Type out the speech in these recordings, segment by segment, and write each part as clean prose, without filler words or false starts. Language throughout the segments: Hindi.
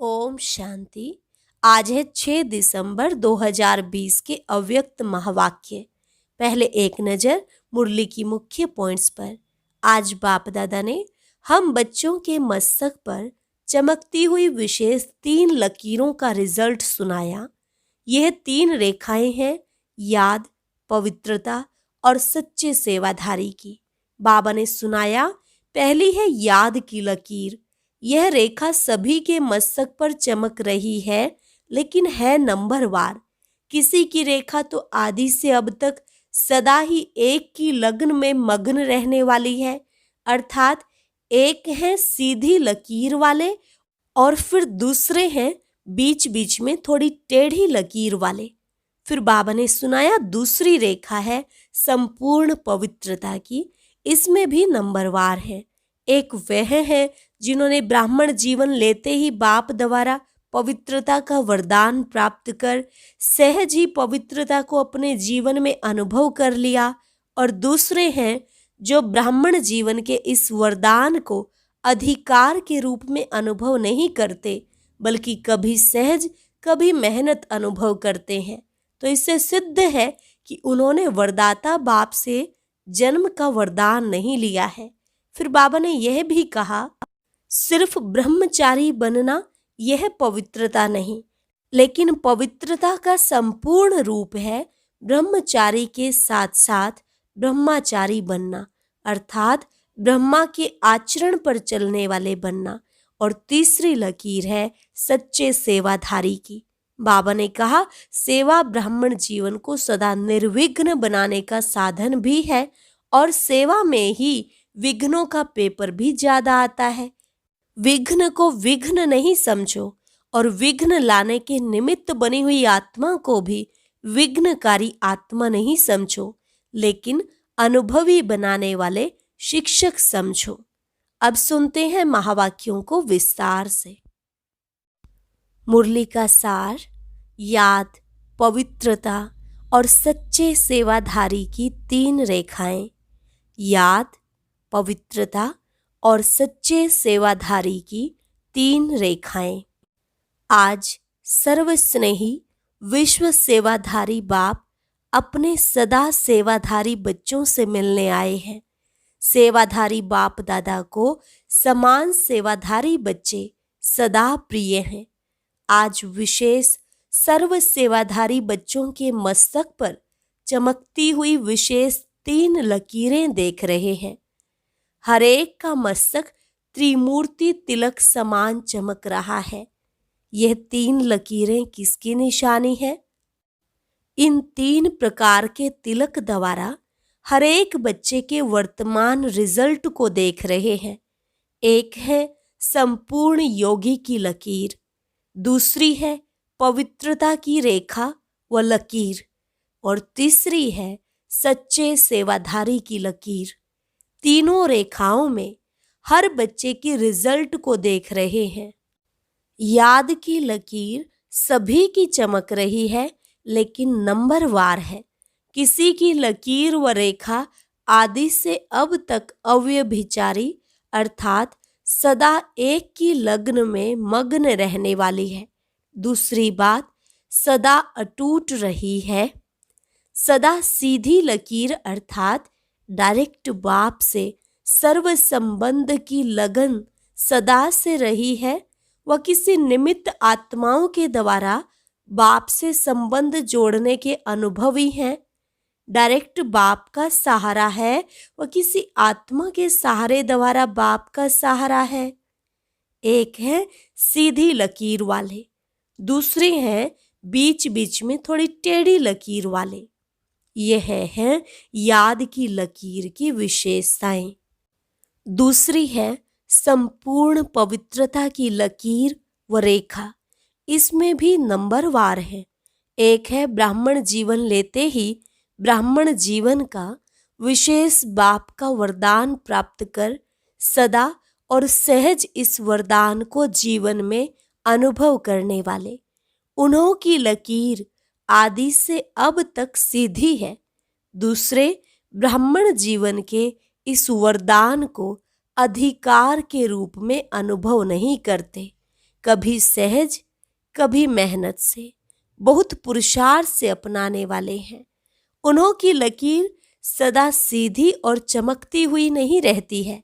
ओम शांति। आज है 6 दिसंबर 2020 के अव्यक्त महावाक्य। पहले एक नज़र मुरली की मुख्य पॉइंट्स पर। आज बाप दादा ने हम बच्चों के मस्तक पर चमकती हुई विशेष 3 लकीरों का रिजल्ट सुनाया। यह 3 रेखाएं हैं याद, पवित्रता और सच्चे सेवाधारी की। बाबा ने सुनाया, पहली है याद की लकीर। यह रेखा सभी के मस्तक पर चमक रही है, लेकिन है नंबरवार। किसी की रेखा तो आदि से अब तक सदा ही एक की लगन में मग्न रहने वाली है, अर्थात एक है सीधी लकीर वाले और फिर दूसरे हैं बीच बीच में थोड़ी टेढ़ी लकीर वाले। फिर बाबा ने सुनाया दूसरी रेखा है संपूर्ण पवित्रता की। इसमें भी नंबरवार है। एक वह है जिन्होंने ब्राह्मण जीवन लेते ही बाप द्वारा पवित्रता का वरदान प्राप्त कर सहज ही पवित्रता को अपने जीवन में अनुभव कर लिया, और दूसरे हैं जो ब्राह्मण जीवन के इस वरदान को अधिकार के रूप में अनुभव नहीं करते, बल्कि कभी सहज कभी मेहनत अनुभव करते हैं। तो इससे सिद्ध है कि उन्होंने वरदाता बाप से जन्म का वरदान नहीं लिया है। फिर बाबा ने यह भी कहा, सिर्फ ब्रह्मचारी बनना यह पवित्रता नहीं, लेकिन पवित्रता का संपूर्ण रूप है ब्रह्मचारी के साथ साथ ब्रह्माचारी बनना, अर्थात ब्रह्मा के आचरण पर चलने वाले बनना। और तीसरी लकीर है सच्चे सेवाधारी की। बाबा ने कहा, सेवा ब्राह्मण जीवन को सदा निर्विघ्न बनाने का साधन भी है, और सेवा में ही विघ्नों का पेपर भी ज्यादा आता है। विघ्न को विघ्न नहीं समझो, और विघ्न लाने के निमित्त बनी हुई आत्मा को भी विघ्नकारी आत्मा नहीं समझो, लेकिन अनुभवी बनाने वाले शिक्षक समझो। अब सुनते हैं महावाक्यों को विस्तार से। मुरली का सार, याद, पवित्रता और सच्चे सेवाधारी की 3 रेखाएं। याद, पवित्रता और सच्चे सेवाधारी की 3 रेखाएं। आज सर्वस्नेही विश्व सेवाधारी बाप अपने सदा सेवाधारी बच्चों से मिलने आए हैं। सेवाधारी बाप दादा को समान सेवाधारी बच्चे सदा प्रिय हैं। आज विशेष सर्व सेवाधारी बच्चों के मस्तक पर चमकती हुई विशेष 3 लकीरें देख रहे हैं। हर एक का मस्तक त्रिमूर्ति तिलक समान चमक रहा है। यह 3 लकीरें किसकी निशानी है? इन 3 प्रकार के तिलक द्वारा हर एक बच्चे के वर्तमान रिजल्ट को देख रहे हैं। एक है संपूर्ण योगी की लकीर, दूसरी है पवित्रता की रेखा व लकीर, और तीसरी है सच्चे सेवाधारी की लकीर। तीनों रेखाओं में हर बच्चे के रिजल्ट को देख रहे हैं। याद की लकीर सभी की चमक रही है, लेकिन नंबरवार है। किसी की लकीर व रेखा आदि से अब तक अव्यभिचारी, अर्थात सदा एक की लगन में मग्न रहने वाली है। दूसरी बात, सदा अटूट रही है। सदा सीधी लकीर अर्थात डायरेक्ट बाप से सर्व संबंध की लगन सदा से रही है। वह किसी निमित्त आत्माओं के द्वारा बाप से संबंध जोड़ने के अनुभवी हैं। डायरेक्ट बाप का सहारा है, वह किसी आत्मा के सहारे द्वारा बाप का सहारा है। एक है सीधी लकीर वाले, दूसरे हैं बीच बीच में थोड़ी टेढ़ी लकीर वाले। यह है याद की लकीर की विशेषताएं। दूसरी है संपूर्ण पवित्रता की लकीर व रेखा। इसमें भी नंबरवार है। एक है ब्राह्मण जीवन लेते ही ब्राह्मण जीवन का विशेष बाप का वरदान प्राप्त कर सदा और सहज इस वरदान को जीवन में अनुभव करने वाले। उन्हों की लकीर आदि से अब तक सीधी है। दूसरे ब्राह्मण जीवन के इस वरदान को अधिकार के रूप में अनुभव नहीं करते, कभी सहज कभी मेहनत से, बहुत पुरुषार्थ से अपनाने वाले हैं। उन्हों की लकीर सदा सीधी और चमकती हुई नहीं रहती है।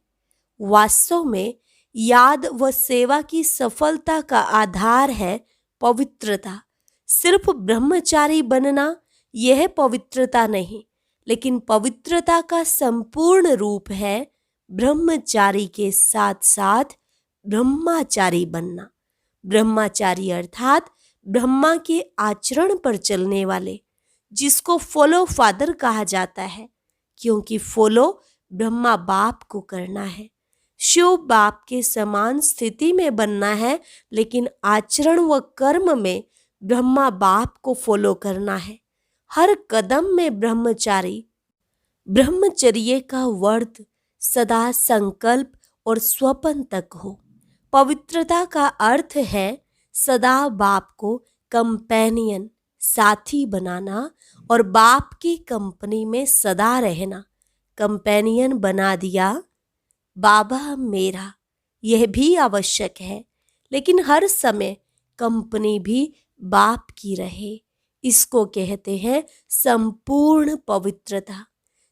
वास्तव में याद व सेवा की सफलता का आधार है पवित्रता। सिर्फ ब्रह्मचारी बनना यह पवित्रता नहीं, लेकिन पवित्रता का संपूर्ण रूप है ब्रह्मचारी के साथ साथ ब्रह्माचारी बनना। ब्रह्माचारी अर्थात ब्रह्मा के आचरण पर चलने वाले, जिसको फॉलो फादर कहा जाता है, क्योंकि फॉलो ब्रह्मा बाप को करना है, शिव बाप के समान स्थिति में बनना है, लेकिन आचरण व कर्म में ब्रह्मा बाप को फॉलो करना है। हर कदम में ब्रह्मचर्य का वर्त सदा संकल्प और स्वपन तक हो। पवित्रता का अर्थ है सदा बाप को कंपेनियन, साथी बनाना और बाप की कंपनी में सदा रहना। कंपेनियन बना दिया बाबा मेरा, यह भी आवश्यक है, लेकिन हर समय कंपनी भी बाप की रहे। इसको कहते हैं संपूर्ण पवित्रता।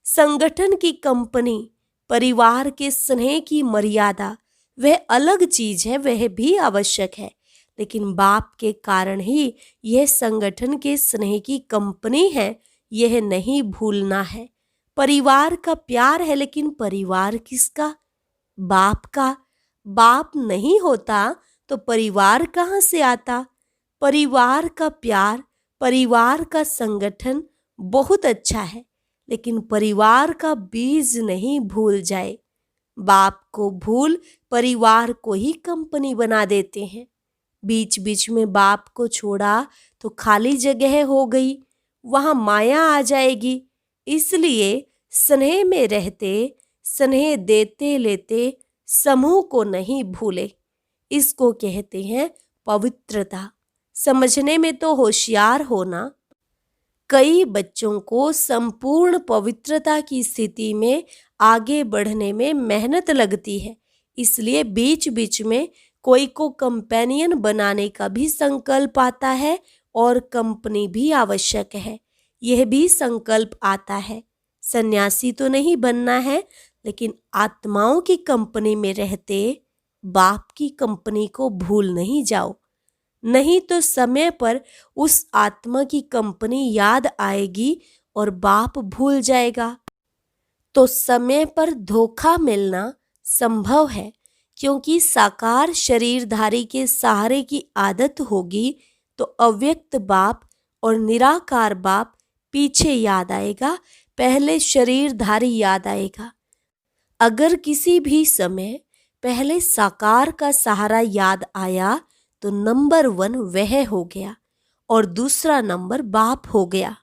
संगठन की कंपनी, परिवार के स्नेह की मर्यादा, वह अलग चीज है, वह भी आवश्यक है, लेकिन बाप के कारण ही यह संगठन के स्नेह की कंपनी है, यह नहीं भूलना है। परिवार का प्यार है, लेकिन परिवार किसका? बाप का। बाप नहीं होता तो परिवार कहाँ से आता? परिवार का प्यार, परिवार का संगठन बहुत अच्छा है, लेकिन परिवार का बीज नहीं भूल जाए। बाप को भूल परिवार को ही कंपनी बना देते हैं। बीच बीच में बाप को छोड़ा तो खाली जगह हो गई, वहां माया आ जाएगी। इसलिए स्नेह में रहते, स्नेह देते लेते समूह को नहीं भूले। इसको कहते हैं पवित्रता। समझने में तो होशियार होना। कई बच्चों को संपूर्ण पवित्रता की स्थिति में आगे बढ़ने में मेहनत लगती है, इसलिए बीच बीच में कोई को कंपेनियन बनाने का भी संकल्प आता है और कंपनी भी आवश्यक है, यह भी संकल्प आता है। सन्यासी तो नहीं बनना है, लेकिन आत्माओं की कंपनी में रहते बाप की कंपनी को भूल नहीं जाओ, नहीं तो समय पर उस आत्मा की कंपनी याद आएगी और बाप भूल जाएगा। तो समय पर धोखा मिलना संभव है, क्योंकि साकार शरीरधारी के सहारे की आदत होगी तो अव्यक्त बाप और निराकार बाप पीछे याद आएगा, पहले शरीरधारी याद आएगा। अगर किसी भी समय पहले साकार का सहारा याद आया तो नंबर 1 वह हो गया और दूसरा नंबर बाप हो गया।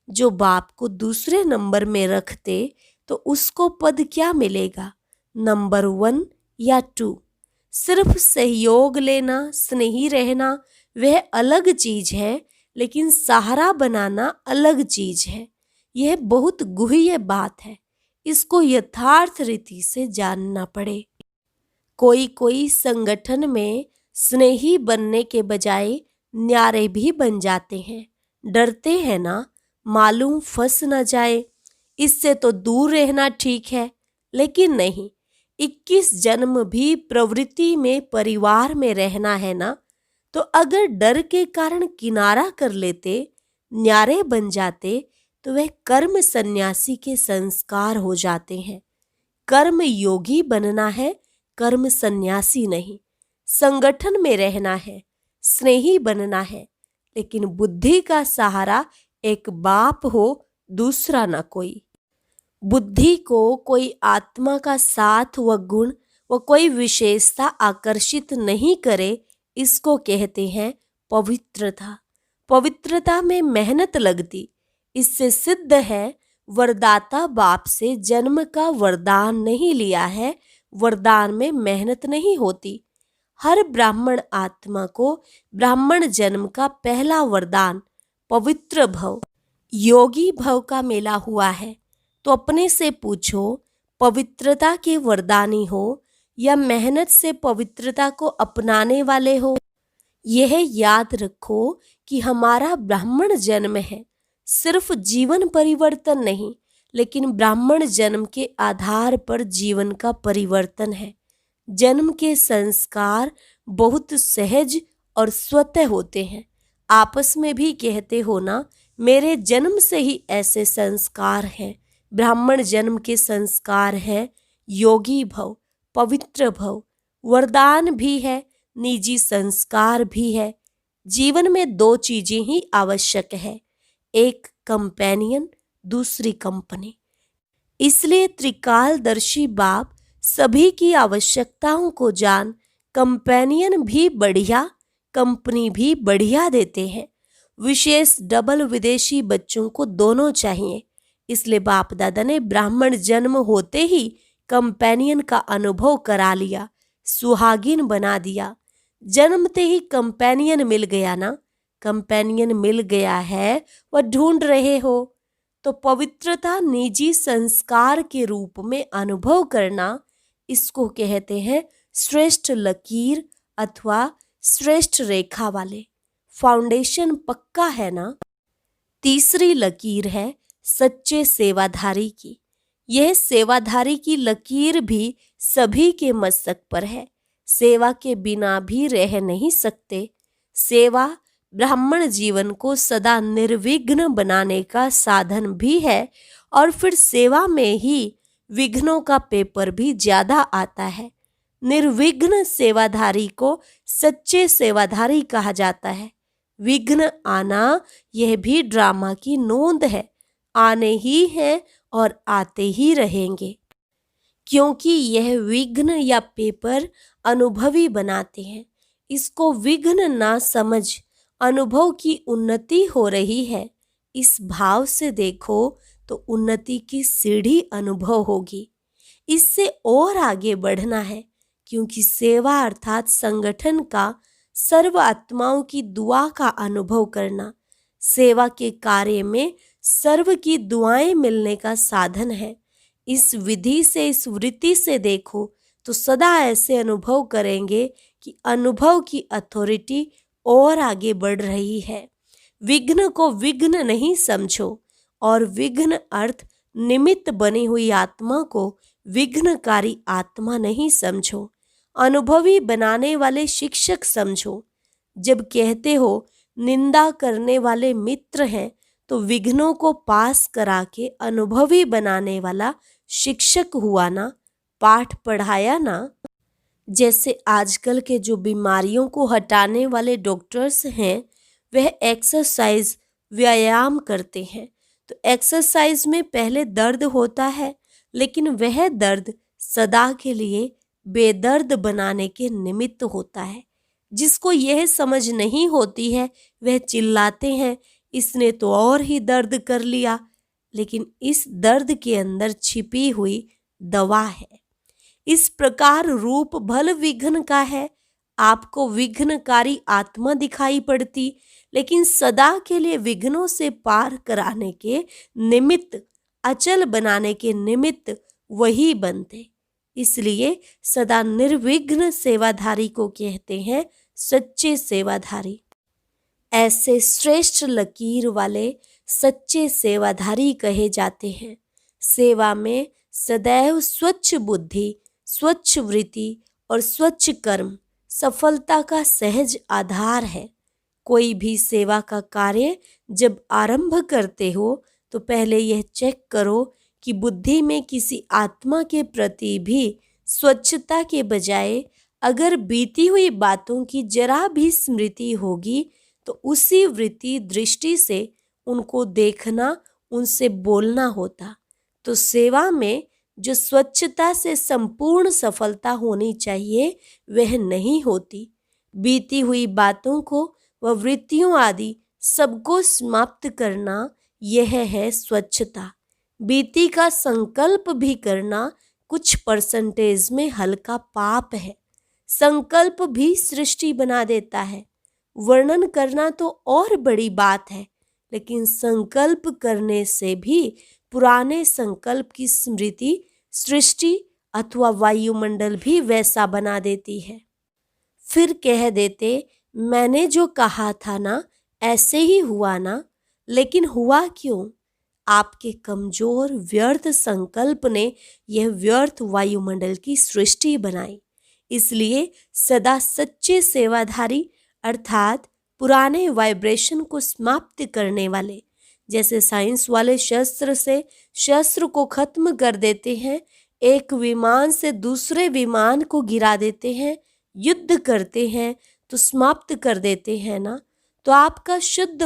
जो बाप को दूसरे नंबर में रखते तो उसको पद क्या मिलेगा, नंबर 1 या 2? सिर्फ सहयोग लेना, स्नेही रहना वह अलग चीज है, लेकिन सहारा बनाना अलग चीज है। यह बहुत गुह्य बात है, इसको यथार्थ रीति से जानना पड़े। कोई संगठन में स्नेही बनने के बजाय न्यारे भी बन जाते हैं। डरते हैं ना, मालूम फंस न जाए, इससे तो दूर रहना ठीक है। लेकिन नहीं, 21 जन्म भी प्रवृत्ति में परिवार में रहना है ना, तो अगर डर के कारण किनारा कर लेते, न्यारे बन जाते, तो वह कर्म सन्यासी के संस्कार हो जाते हैं। कर्म योगी बनना है, कर्म सन्यासी नहीं। संगठन में रहना है, स्नेही बनना है, लेकिन बुद्धि का सहारा एक बाप हो, दूसरा ना कोई। बुद्धि को कोई आत्मा का साथ व गुण व कोई विशेषता आकर्षित नहीं करे, इसको कहते हैं पवित्रता। पवित्रता में मेहनत लगती, इससे सिद्ध है वरदाता बाप से जन्म का वरदान नहीं लिया है, वरदान में मेहनत नहीं होती। हर ब्राह्मण आत्मा को ब्राह्मण जन्म का पहला वरदान पवित्र भव, योगी भव का मिला हुआ है। तो अपने से पूछो, पवित्रता के वरदानी हो या मेहनत से पवित्रता को अपनाने वाले हो? यह याद रखो कि हमारा ब्राह्मण जन्म है, सिर्फ जीवन परिवर्तन नहीं, लेकिन ब्राह्मण जन्म के आधार पर जीवन का परिवर्तन है। जन्म के संस्कार बहुत सहज और स्वतः होते हैं। आपस में भी कहते हो ना, मेरे जन्म से ही ऐसे संस्कार हैं। ब्राह्मण जन्म के संस्कार हैं योगी भव, पवित्र भव, वरदान भी है, निजी संस्कार भी है। जीवन में दो चीजें ही आवश्यक है, एक कंपेनियन, दूसरी कंपनी। इसलिए त्रिकालदर्शी बाप सभी की आवश्यकताओं को जान कंपेनियन भी बढ़िया, कंपनी भी बढ़िया देते हैं। विशेष डबल विदेशी बच्चों को दोनों चाहिए। इसलिए बाप दादा ने ब्राह्मण जन्म होते ही कंपेनियन का अनुभव करा लिया, सुहागिन बना दिया। जन्मते ही कंपेनियन मिल गया ना, कंपेनियन मिल गया है, वह ढूंढ रहे हो तो पवित्रता निजी संस्कार के रूप में अनुभव करना, इसको कहते हैं श्रेष्ठ लकीर अथवा श्रेष्ठ रेखा वाले। फाउंडेशन पक्का है ना। तीसरी लकीर है सच्चे सेवाधारी की। यह सेवाधारी की लकीर भी सभी के मस्तक पर है। सेवा के बिना भी रह नहीं सकते। सेवा ब्राह्मण जीवन को सदा निर्विघ्न बनाने का साधन भी है, और फिर सेवा में ही विघ्नों का पेपर भी ज्यादा आता है। निर्विघ्न सेवाधारी को सच्चे सेवाधारी कहा जाता है। विघ्न आना यह भी ड्रामा की नोंद है, आने ही हैं और आते ही रहेंगे, क्योंकि यह विघ्न या पेपर अनुभवी बनाते हैं। इसको विघ्न ना समझ, अनुभव की उन्नति हो रही है, इस भाव से देखो तो उन्नति की सीढ़ी अनुभव होगी। इससे और आगे बढ़ना है, क्योंकि सेवा अर्थात संगठन का सर्व आत्माओं की दुआ का अनुभव करना। सेवा के कार्य में सर्व की दुआएं मिलने का साधन है। इस विधि से, इस वृत्ति से देखो तो सदा ऐसे अनुभव करेंगे कि अनुभव की अथॉरिटी और आगे बढ़ रही है। विघ्न को विघ्न नहीं समझो, और विघ्न अर्थ निमित्त बनी हुई आत्मा को विघ्नकारी आत्मा नहीं समझो, अनुभवी बनाने वाले शिक्षक समझो। जब कहते हो निंदा करने वाले मित्र हैं, तो विघ्नों को पास करा के अनुभवी बनाने वाला शिक्षक हुआ ना, पाठ पढ़ाया ना। जैसे आजकल के जो बीमारियों को हटाने वाले डॉक्टर्स हैं, वह एक्सरसाइज व्यायाम करते हैं। तो एक्सरसाइज में पहले दर्द होता है, लेकिन वह दर्द सदा के लिए बेदर्द बनाने के निमित्त होता है। जिसको यह समझ नहीं होती है, वह चिल्लाते हैं इसने तो और ही दर्द कर लिया, लेकिन इस दर्द के अंदर छिपी हुई दवा है। इस प्रकार रूप भल विघ्न का है। आपको विघ्नकारी आत्मा दिखाई पड़ती, लेकिन सदा के लिए विघ्नों से पार कराने के निमित्त, अचल बनाने के निमित्त वही बनते। इसलिए सदा निर्विघ्न सेवाधारी को कहते हैं सच्चे सेवाधारी। ऐसे श्रेष्ठ लकीर वाले सच्चे सेवाधारी कहे जाते हैं। सेवा में सदैव स्वच्छ बुद्धि, स्वच्छ वृत्ति और स्वच्छ कर्म सफलता का सहज आधार है। कोई भी सेवा का कार्य जब आरंभ करते हो, तो पहले यह चेक करो कि बुद्धि में किसी आत्मा के प्रति भी स्वच्छता के बजाय अगर बीती हुई बातों की जरा भी स्मृति होगी, तो उसी वृत्ति दृष्टि से उनको देखना, उनसे बोलना होता। तो सेवा में जो स्वच्छता से संपूर्ण सफलता होनी चाहिए, वह नहीं होती। बीती हुई बातों को व वृत्तियों आदि सबको समाप्त करना, यह है स्वच्छता। बीती का संकल्प भी करना कुछ परसेंटेज में हल्का पाप है। संकल्प भी सृष्टि बना देता है। वर्णन करना तो और बड़ी बात है, लेकिन संकल्प करने से भी पुराने संकल्प की स्मृति सृष्टि अथवा वायुमंडल भी वैसा बना देती है। फिर कह देते मैंने जो कहा था ना, ऐसे ही हुआ ना। लेकिन हुआ क्यों? आपके कमजोर व्यर्थ संकल्प ने यह व्यर्थ वायुमंडल की सृष्टि बनाई। इसलिए सदा सच्चे सेवाधारी अर्थात पुराने वाइब्रेशन को समाप्त करने वाले, जैसे साइंस वाले शस्त्र से शस्त्र को खत्म कर देते हैं, एक विमान से दूसरे विमान को गिरा देते हैं, युद्ध करते हैं तो समाप्त कर देते हैं ना। तो आपका शुद्ध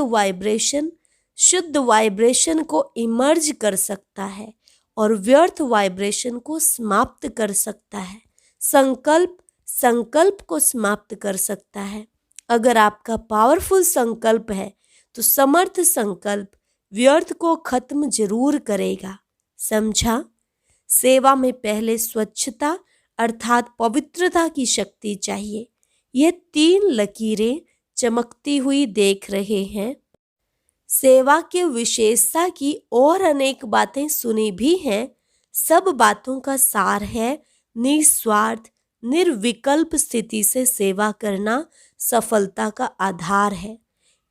वाइब्रेशन को इमर्ज कर सकता है और व्यर्थ वाइब्रेशन को समाप्त कर सकता है। संकल्प को समाप्त कर सकता है। अगर आपका पावरफुल संकल्प है तो समर्थ संकल्प व्यर्थ को खत्म जरूर करेगा। समझा? सेवा में पहले स्वच्छता अर्थात पवित्रता की शक्ति चाहिए। ये 3 लकीरें चमकती हुई देख रहे हैं। सेवा के विशेषता की और अनेक बातें सुनी भी हैं। सब बातों का सार है निस्वार्थ निर्विकल्प स्थिति से सेवा करना सफलता का आधार है।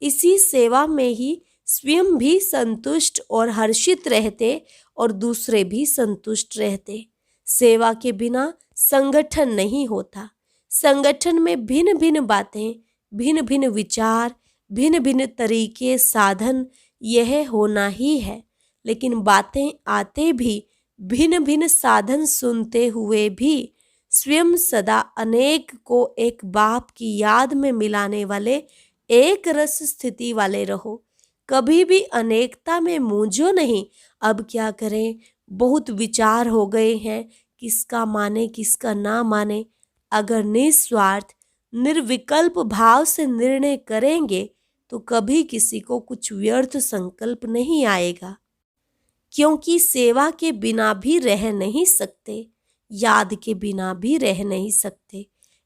इसी सेवा में ही स्वयं भी संतुष्ट और हर्षित रहते और दूसरे भी संतुष्ट रहते। सेवा के बिना संगठन नहीं होता। संगठन में भिन्न भिन्न बातें, भिन्न भिन्न विचार, भिन्न भिन्न तरीके, साधन, यह होना ही है। लेकिन बातें आते भी भिन्न भिन्न साधन सुनते हुए भी स्वयं सदा अनेक को एक बाप की याद में मिलाने वाले एक रस स्थिति वाले रहो। कभी भी अनेकता में मूंझो नहीं। अब क्या करें, बहुत विचार हो गए हैं, किसका माने किसका ना माने। अगर निस्वार्थ निर्विकल्प भाव से निर्णय करेंगे तो कभी किसी को कुछ व्यर्थ संकल्प नहीं आएगा। क्योंकि सेवा के बिना भी रह नहीं सकते, याद के बिना भी रह नहीं सकते।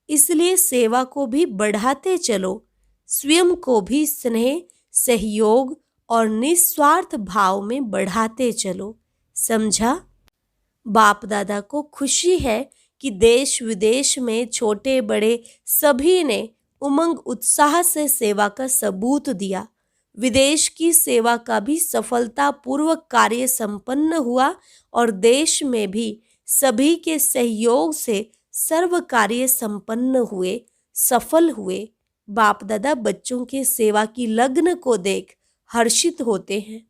इसलिए सेवा को भी बढ़ाते चलो, स्वयं को भी स्नेह, सहयोग और निस्वार्थ भाव में बढ़ाते चलो। समझा? बाप दादा को खुशी है कि देश विदेश में छोटे बड़े सभी ने उमंग उत्साह से सेवा का सबूत दिया। विदेश की सेवा का भी सफलतापूर्वक कार्य संपन्न हुआ और देश में भी सभी के सहयोग से सर्व कार्य संपन्न हुए, सफल हुए। बाप दादा बच्चों के सेवा की लगन को देख हर्षित होते हैं।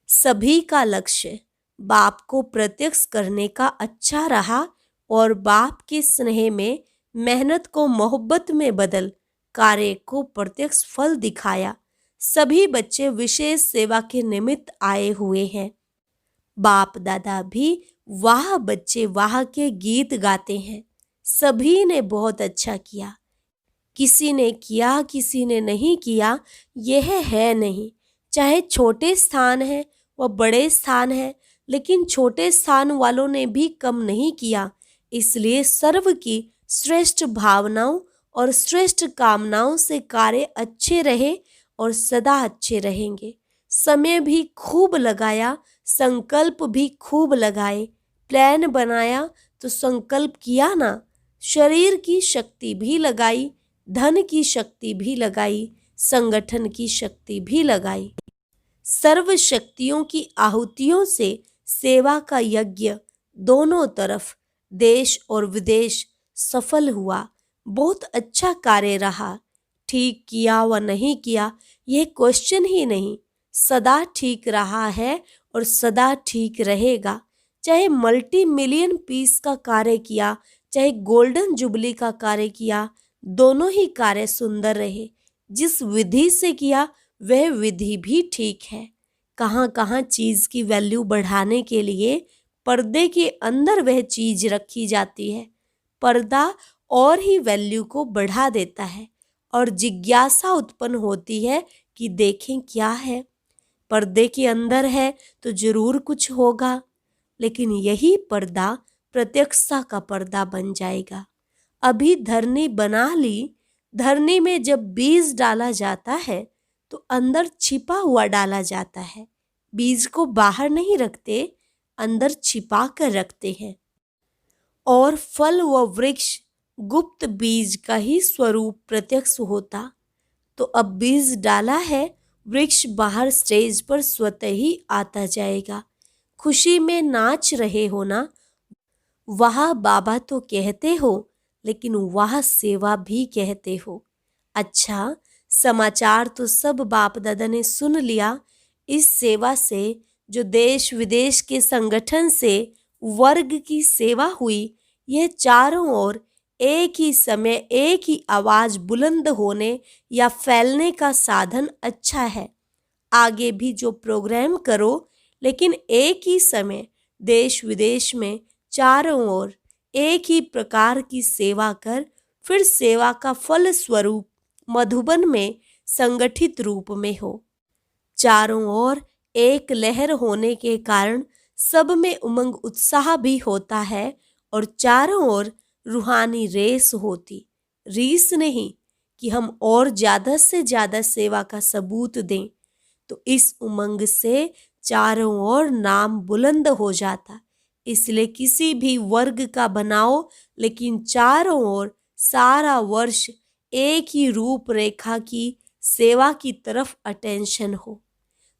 सभी का लक्ष्य बाप को प्रत्यक्ष करने का अच्छा रहा और बाप के स्नेह में मेहनत को मोहब्बत में बदल कार्य को प्रत्यक्ष फल दिखाया। सभी बच्चे विशेष सेवा के निमित्त आए हुए हैं। बाप दादा भी वाह बच्चे वाह के गीत गाते हैं। सभी ने बहुत अच्छा किया। किसी ने किया किसी ने नहीं किया, यह है नहीं। चाहे छोटे स्थान है व बड़े स्थान है, लेकिन छोटे स्थान वालों ने भी कम नहीं किया। इसलिए सर्व की श्रेष्ठ भावनाओं और श्रेष्ठ कामनाओं से कार्य अच्छे रहे और सदा अच्छे रहेंगे। समय भी खूब लगाया, संकल्प भी खूब लगाए। प्लान बनाया तो संकल्प किया ना, शरीर की शक्ति भी लगाई, धन की शक्ति भी लगाई, संगठन की शक्ति भी लगाई। सर्व शक्तियों की आहुतियों से सेवा का यज्ञ दोनों तरफ देश और विदेश सफल हुआ। बहुत अच्छा कार्य रहा। ठीक किया व नहीं किया यह क्वेश्चन ही नहीं, सदा ठीक रहा है और सदा ठीक रहेगा। चाहे मल्टी मिलियन पीस का कार्य किया, चाहे गोल्डन जुबली का कार्य किया, दोनों ही कार्य सुंदर रहे। जिस विधि से किया वह विधि भी ठीक है। कहाँ कहाँ चीज की वैल्यू बढ़ाने के लिए पर्दे के अंदर वह चीज रखी जाती है। पर्दा और ही वैल्यू को बढ़ा देता है और जिज्ञासा उत्पन्न होती है कि देखें क्या है। पर्दे के अंदर है तो जरूर कुछ होगा, लेकिन यही पर्दा प्रत्यक्षता का पर्दा बन जाएगा। अभी धरनी बना ली, धरनी में जब बीज डाला जाता है तो अंदर छिपा हुआ डाला जाता है। बीज को बाहर नहीं रखते, अंदर छिपा कर रखते हैं। और फल व वृक्ष गुप्त बीज का ही स्वरूप प्रत्यक्ष होता। तो अब बीज डाला है, वृक्ष बाहर स्टेज पर स्वतः ही आता जाएगा। खुशी में नाच रहे हो ना, वाह बाबा तो कहते हो, लेकिन वाह सेवा भी कहते हो। अच्छा, समाचार तो सब बाप दादा ने सुन लिया। इस सेवा से जो देश विदेश के संगठन से वर्ग की सेवा हुई, यह चारों ओर एक ही समय एक ही आवाज बुलंद होने या फैलने का साधन अच्छा है। आगे भी जो प्रोग्राम करो, लेकिन एक ही समय देश विदेश में चारों ओर एक ही प्रकार की सेवा कर, फिर सेवा का फल स्वरूप मधुबन में संगठित रूप में हो। चारों ओर एक लहर होने के कारण सब में उमंग उत्साह भी होता है और चारों ओर रूहानी रेस होती, रीस नहीं कि हम और ज्यादा से ज्यादा सेवा का सबूत दें। तो इस उमंग से चारों ओर नाम बुलंद हो जाता। इसलिए किसी भी वर्ग का बनाओ, लेकिन चारों ओर सारा वर्ष एक ही रूपरेखा की सेवा की तरफ अटेंशन हो।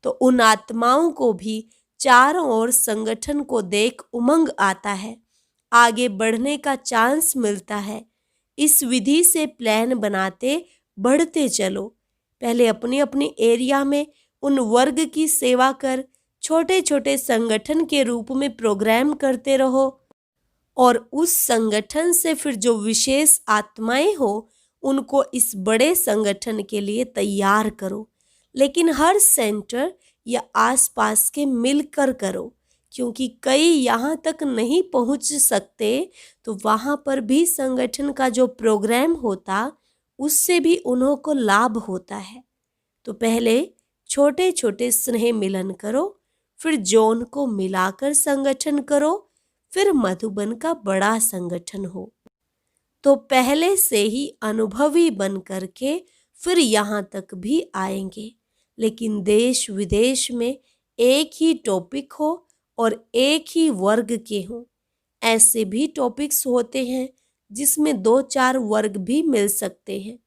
तो उन आत्माओं को भी चारों ओर संगठन को देख उमंग आता है, आगे बढ़ने का चांस मिलता है। इस विधि से प्लान बनाते बढ़ते चलो। पहले अपनी अपनी एरिया में उन वर्ग की सेवा कर, छोटे छोटे संगठन के रूप में प्रोग्राम करते रहो और उस संगठन से फिर जो विशेष आत्माएं हो उनको इस बड़े संगठन के लिए तैयार करो। लेकिन हर सेंटर या आसपास के मिलकर करो, क्योंकि कई यहाँ तक नहीं पहुँच सकते, तो वहाँ पर भी संगठन का जो प्रोग्राम होता उससे भी उन्हों को लाभ होता है। तो पहले छोटे छोटे स्नेह मिलन करो, फिर जोन को मिलाकर संगठन करो, फिर मधुबन का बड़ा संगठन हो। तो पहले से ही अनुभवी बन करके फिर यहाँ तक भी आएंगे। लेकिन देश विदेश में एक ही टॉपिक हो और एक ही वर्ग के हो। ऐसे भी टॉपिक्स होते हैं जिसमें 2-4 वर्ग भी मिल सकते हैं।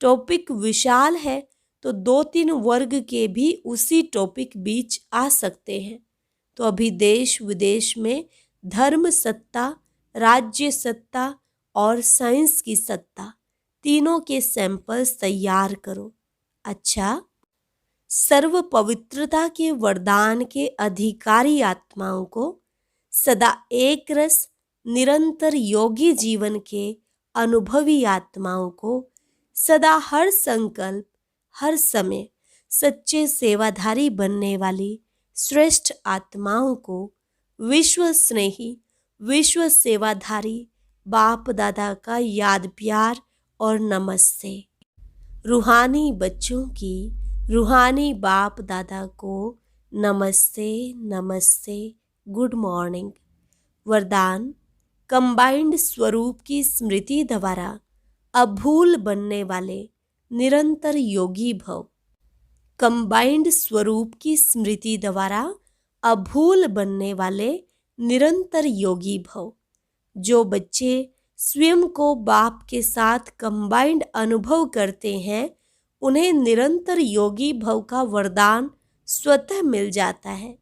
टॉपिक विशाल है तो 2-3 वर्ग के भी उसी टॉपिक बीच आ सकते हैं। तो अभी देश विदेश में धर्म सत्ता, राज्य सत्ता और साइंस की सत्ता, तीनों के सैंपल्स तैयार करो। अच्छा, सर्व पवित्रता के वरदान के अधिकारी आत्माओं को, सदा एक रस निरंतर योगी जीवन के अनुभवी आत्माओं को, सदा हर संकल्प हर समय सच्चे सेवाधारी बनने वाली श्रेष्ठ आत्माओं को, विश्व स्नेही विश्व सेवाधारी बाप दादा का याद प्यार और नमस्ते। रूहानी बच्चों की रूहानी बाप दादा को नमस्ते नमस्ते, गुड मॉर्निंग। वरदान, कंबाइंड स्वरूप की स्मृति द्वारा अभूल बनने वाले निरंतर योगी भव। कंबाइंड स्वरूप की स्मृति द्वारा अभूल बनने वाले निरंतर योगी भव। जो बच्चे स्वयं को बाप के साथ कंबाइंड अनुभव करते हैं, उन्हें निरंतर योगी भव का वरदान स्वतः मिल जाता है,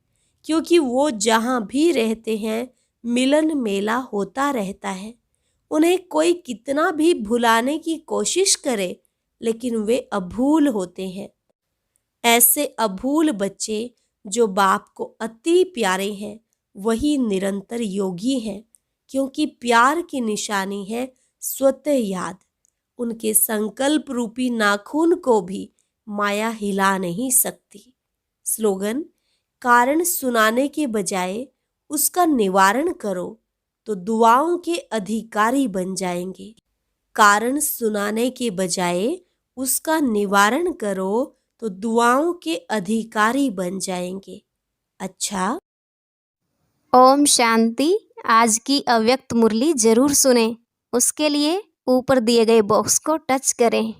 क्योंकि वो जहाँ भी रहते हैं मिलन मेला होता रहता है। उन्हें कोई कितना भी भुलाने की कोशिश करे, लेकिन वे अभूल होते हैं। ऐसे अभूल बच्चे जो बाप को अति प्यारे हैं, वही निरंतर योगी हैं, क्योंकि प्यार की निशानी है स्वतः याद। उनके संकल्प रूपी नाखून को भी माया हिला नहीं सकती। स्लोगन, कारण सुनाने के बजाय उसका निवारण करो तो दुआओं के अधिकारी बन जाएंगे। कारण सुनाने के बजाय उसका निवारण करो तो दुआओं के अधिकारी बन जाएंगे। अच्छा, ओम शांति। आज की अव्यक्त मुरली जरूर सुने। उसके लिए ऊपर दिए गए बॉक्स को टच करें।